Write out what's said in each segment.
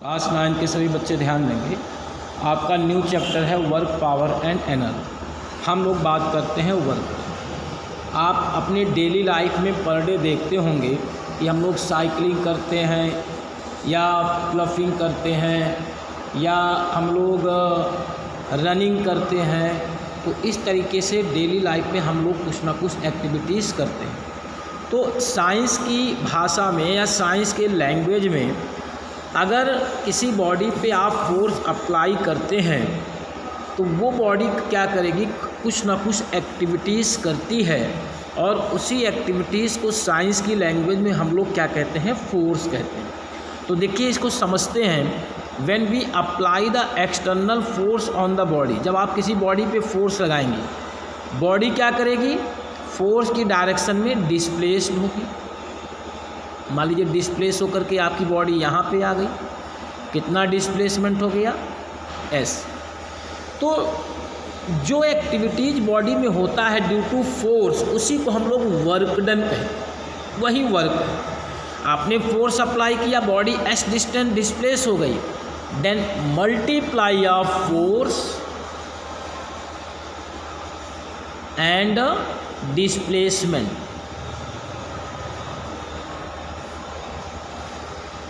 Class 9 के सभी बच्चे ध्यान देंगे। आपका न्यू चैप्टर है वर्क, पावर एंड एनर्जी। हम लोग बात करते हैं वर्क। आप अपनी डेली लाइफ में पर डे देखते होंगे कि हम लोग साइकिलिंग करते हैं या प्लफिंग करते हैं या हम लोग रनिंग करते हैं। तो इस तरीके से डेली लाइफ में हम लोग कुछ ना कुछ एक्टिविटीज़ करते हैं। तो साइंस की भाषा में या साइंस के लैंग्वेज में अगर किसी बॉडी पे आप फोर्स अप्लाई करते हैं तो वो बॉडी क्या करेगी, कुछ ना कुछ एक्टिविटीज़ करती है और उसी एक्टिविटीज़ को साइंस की लैंग्वेज में हम लोग क्या कहते हैं, फोर्स कहते हैं। तो देखिए इसको समझते हैं। When we apply the external force on the body, जब आप किसी बॉडी पे फोर्स लगाएंगे, बॉडी क्या करेगी, फोर्स की डायरेक्शन में डिस्प्लेस्ड होगी। मान लीजिए डिस्प्लेस होकर के आपकी बॉडी यहाँ पे आ गई, कितना डिस्प्लेसमेंट हो गया, एस। तो जो एक्टिविटीज़ बॉडी में होता है ड्यू टू फोर्स, उसी को हम लोग वर्क डन कहें, वही वर्क है। आपने फोर्स अप्लाई किया, बॉडी एस डिस्टेंस डिस्प्लेस हो गई, then multiply of force and displacement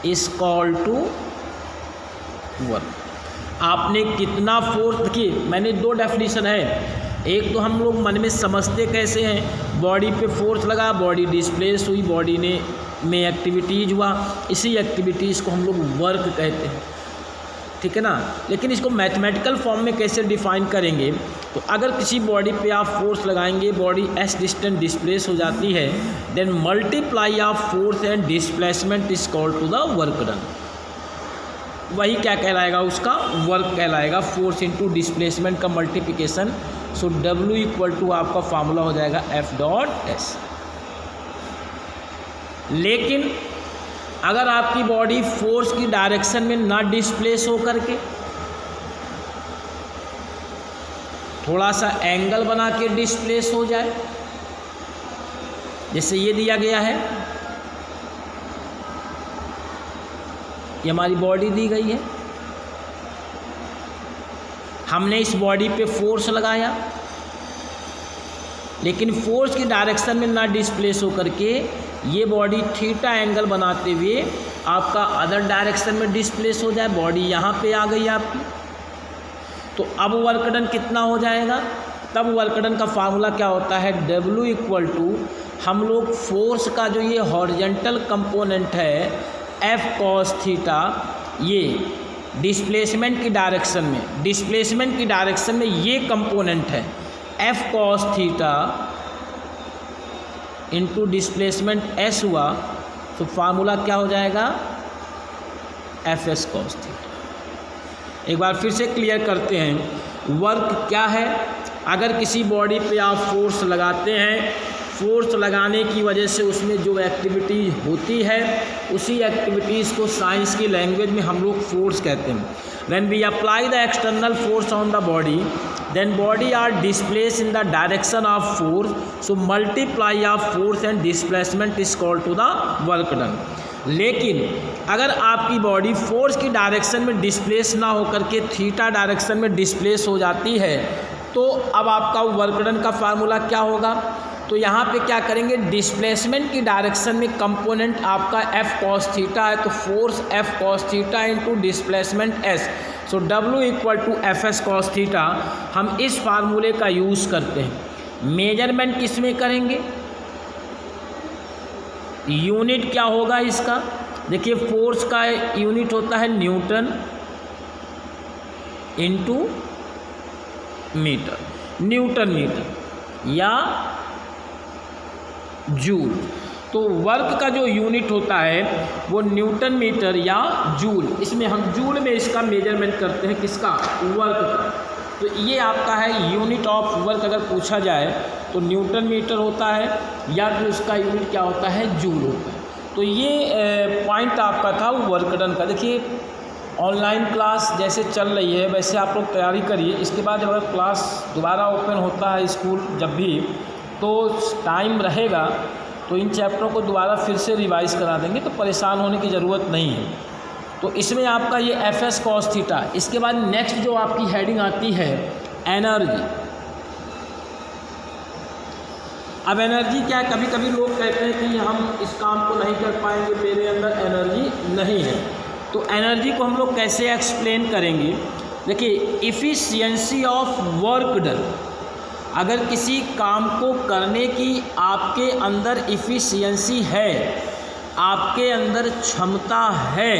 is called to work. आपने कितना फोर्स, देखिए मैंने दो डेफिनेशन है। एक तो हम लोग मन में समझते कैसे हैं, बॉडी पे फोर्स लगा, बॉडी डिस्प्लेस हुई, बॉडी में एक्टिविटीज़ हुआ, इसी एक्टिविटीज़ को हम लोग वर्क कहते हैं, ठीक है ना। लेकिन इसको मैथमेटिकल फॉर्म में कैसे डिफाइन करेंगे, तो अगर किसी बॉडी पे आप फोर्स लगाएंगे, बॉडी एस डिस्टेंस डिस्प्लेस हो जाती है, then multiply of force and displacement is called to the work done. वही क्या कहलाएगा, उसका वर्क कहलाएगा। फोर्स इंटू डिस्प्लेसमेंट का multiplication. So W equal to आपका फार्मूला हो जाएगा F डॉट एस। लेकिन अगर आपकी बॉडी फोर्स की डायरेक्शन में ना डिस्प्लेस हो करके थोड़ा सा एंगल बना के डिस्प्लेस हो जाए, जैसे ये दिया गया है, ये हमारी बॉडी दी गई है, हमने इस बॉडी पे फोर्स लगाया, लेकिन फोर्स की डायरेक्शन में ना डिस्प्लेस हो करके ये बॉडी थीटा एंगल बनाते हुए आपका अदर डायरेक्शन में डिस्प्लेस हो जाए, बॉडी यहाँ पे आ गई आपकी, तो अब वर्क डन कितना हो जाएगा। तब वर्क डन का फार्मूला क्या होता है, W इक्वल टू, हम लोग फोर्स का जो ये हॉरिजेंटल कंपोनेंट है F cos थीटा, ये डिस्प्लेसमेंट की डायरेक्शन में ये कंपोनेंट है F cos theta into displacement S हुआ, तो फार्मूला क्या हो जाएगा, Fs cos थीटा। एक बार फिर से क्लियर करते हैं, वर्क क्या है। अगर किसी बॉडी पे आप फोर्स लगाते हैं, फोर्स लगाने की वजह से उसमें जो एक्टिविटीज़ होती है, उसी एक्टिविटीज़ को साइंस की लैंग्वेज में हम लोग फोर्स कहते हैं। When we apply the external force on the body, then body are displace in the direction of force, so multiply of force and displacement is called to the work done. लेकिन अगर आपकी body force की direction में displace ना होकर के theta direction में displace हो जाती है, तो अब आपका वर्क डन का फार्मूला क्या होगा। तो यहाँ पे क्या करेंगे, डिस्प्लेसमेंट की डायरेक्शन में कंपोनेंट आपका F cos थीटा है, तो force F cos theta into displacement S, so W equal to Fs cos theta. हम इस फार्मूले का यूज़ करते हैं। मेजरमेंट किस में करेंगे, यूनिट क्या होगा इसका, देखिए फोर्स का यूनिट होता है newton into metre, newton metre या जूल। तो वर्क का जो यूनिट होता है वो न्यूटन मीटर या जूल, इसमें हम जूल में इसका मेजरमेंट करते हैं, किसका, वर्क का। तो ये आपका है यूनिट ऑफ वर्क। अगर पूछा जाए तो न्यूटन मीटर होता है या फिर उसका यूनिट क्या होता है, जूल होता है। तो ये पॉइंट आपका था वर्क डन का। देखिए ऑनलाइन क्लास जैसे चल रही है वैसे आप लोग तैयारी करिए। इसके बाद अगर क्लास दोबारा ओपन होता है स्कूल जब भी, तो टाइम रहेगा तो इन चैप्टरों को दोबारा फिर से रिवाइज़ करा देंगे, तो परेशान होने की ज़रूरत नहीं है। तो इसमें आपका ये Fs cos थीटा। इसके बाद नेक्स्ट जो आपकी हेडिंग आती है एनर्जी। अब एनर्जी क्या है, कभी कभी लोग कहते हैं कि हम इस काम को नहीं कर पाएंगे, मेरे अंदर एनर्जी नहीं है। तो एनर्जी को हम लोग कैसे एक्सप्लेन करेंगे? देखिए, इफ़िशियंसी ऑफ वर्क डन, अगर किसी काम को करने की आपके अंदर इफ़िशियंसी है, आपके अंदर क्षमता है,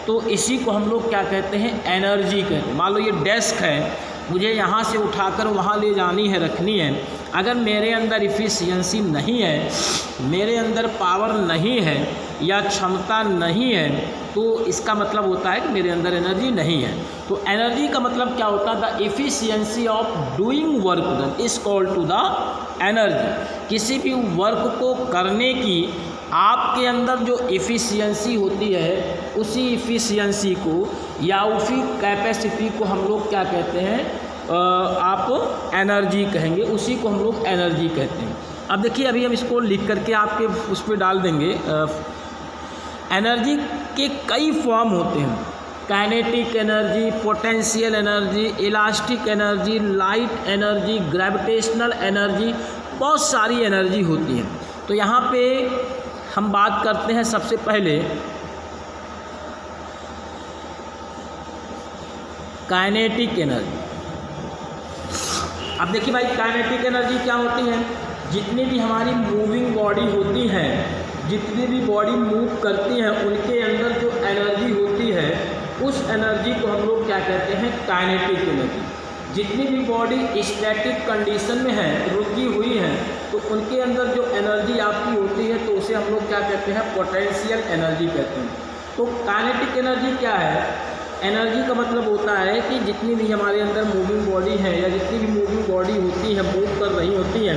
तो इसी को हम लोग क्या कहते हैं, एनर्जी कहते हैं। मान लो ये डेस्क है, मुझे यहाँ से उठाकर वहाँ ले जानी है, रखनी है। अगर मेरे अंदर इफ़िशियंसी नहीं है, मेरे अंदर पावर नहीं है या क्षमता नहीं है, तो इसका मतलब होता है कि मेरे अंदर एनर्जी नहीं है। तो एनर्जी का मतलब क्या होता है? The efficiency of doing work done is called to the energy. किसी भी वर्क को करने की आपके अंदर जो एफिशिएंसी होती है, उसी एफिशिएंसी को या उसी कैपेसिटी को हम लोग क्या कहते हैं, आप एनर्जी कहेंगे, उसी को हम लोग एनर्जी कहते हैं। अब देखिए, अभी हम इसको लिख करके आपके उस पर डाल देंगे। एनर्जी के कई फॉर्म होते हैं, kinetic energy, potential energy, elastic energy, light energy, gravitational energy, बहुत सारी एनर्जी होती है। तो यहाँ पे हम बात करते हैं सबसे पहले काइनेटिक एनर्जी। अब देखिए भाई, काइनेटिक एनर्जी क्या होती है? जितनी भी हमारी मूविंग बॉडी होती हैं, जितनी भी बॉडी मूव करती हैं, उनके अंदर जो एनर्जी होती है, उस एनर्जी को हम लोग क्या कहते हैं, काइनेटिक एनर्जी। जितनी भी बॉडी स्टैटिक कंडीशन में है, रुकी हुई है, तो उनके अंदर जो एनर्जी आपकी होती है, तो उसे हम लोग क्या कहते हैं, पोटेंशियल एनर्जी कहते हैं। तो काइनेटिक एनर्जी क्या है? एनर्जी का मतलब होता है कि जितनी भी हमारे अंदर मूविंग बॉडी है या जितनी भी मूविंग बॉडी होती है, मूव कर रही होती हैं,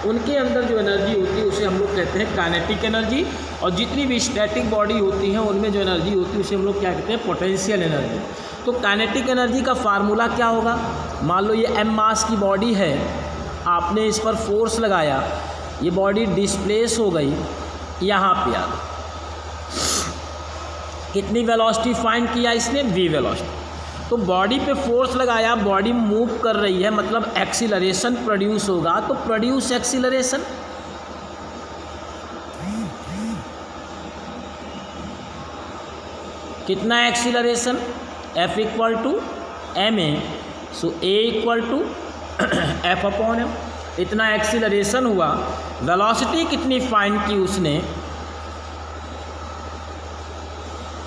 उनके अंदर जो एनर्जी होती है उसे हम लोग कहते हैं काइनेटिक एनर्जी। और जितनी भी स्टैटिक बॉडी होती हैं, उनमें जो एनर्जी होती है उसे हम लोग क्या कहते हैं, पोटेंशियल एनर्जी। तो काइनेटिक एनर्जी का फार्मूला क्या होगा? मान लो ये m मास की बॉडी है, आपने इस पर फोर्स लगाया, ये बॉडी डिस्प्लेस हो गई, यहाँ पे आ गई। कितनी वेलोसिटी फाइंड किया इसने? v velocity. तो बॉडी पे फोर्स लगाया, बॉडी मूव कर रही है, मतलब एक्सीलरेशन प्रोड्यूस होगा। तो प्रोड्यूस एक्सीलरेशन, कितना acceleration? F equal to ma, so a equal to F upon m। इतना एक्सीलरेशन हुआ। वेलोसिटी कितनी फाइंड की उसने?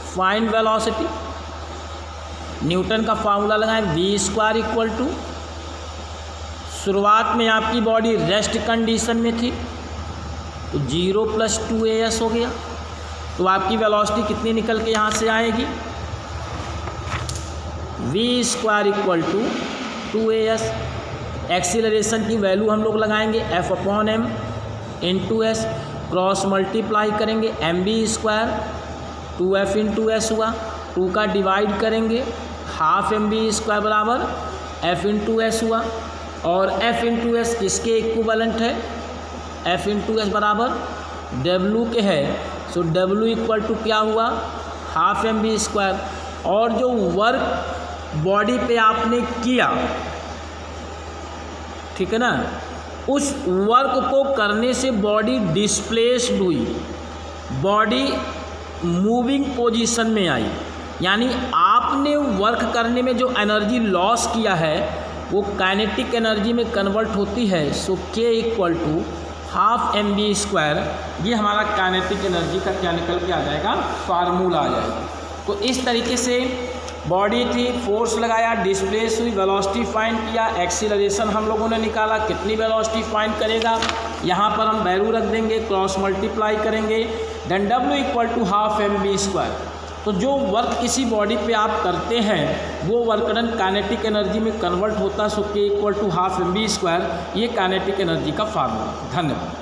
फाइंड वेलोसिटी, न्यूटन का फार्मूला लगाएं, v² इक्वल टू, शुरुआत में आपकी बॉडी रेस्ट कंडीशन में थी, तो 0 + 2as हो गया। तो आपकी वेलोसिटी कितनी निकल के यहाँ से आएगी? v² equal to 2as। Acceleration की वैल्यू हम लोग लगाएंगे F upon m into S, cross multiply करेंगे, mv², 2F इंटू एस हुआ, 2 का डिवाइड करेंगे, हाफ mv² बराबर F इंटू एस हुआ। और F इंटू एस किसके इक्विवेलेंट है? F इंटू एस बराबर W के है, सो W इक्वल टू क्या हुआ? Half mv²। और जो वर्क बॉडी पे आपने किया, ठीक है ना, उस वर्क को करने से बॉडी डिस्प्लेस्ड हुई, बॉडी मूविंग पोजीशन में आई, यानी आपने वर्क करने में जो एनर्जी लॉस किया है वो काइनेटिक एनर्जी में कन्वर्ट होती है। So K equal to half mv², ये हमारा काइनेटिक एनर्जी का क्या निकल के आ जाएगा, फार्मूला आ जाएगा। तो इस तरीके से बॉडी थी, फोर्स लगाया, डिस्प्लेस हुई, वेलोसिटी फाइंड किया, एक्सीलरेशन हम लोगों ने निकाला, कितनी वेलोसिटी फाइंड करेगा, यहाँ पर हम वैल्यू रख देंगे, क्रॉस मल्टीप्लाई करेंगे, then W equal to half mv²। तो जो वर्क किसी बॉडी पे आप करते हैं वो वर्क डन काइनेटिक एनर्जी में कन्वर्ट होता है। So K equal to half mv², ये काइनेटिक एनर्जी का फार्मूला। धन्यवाद।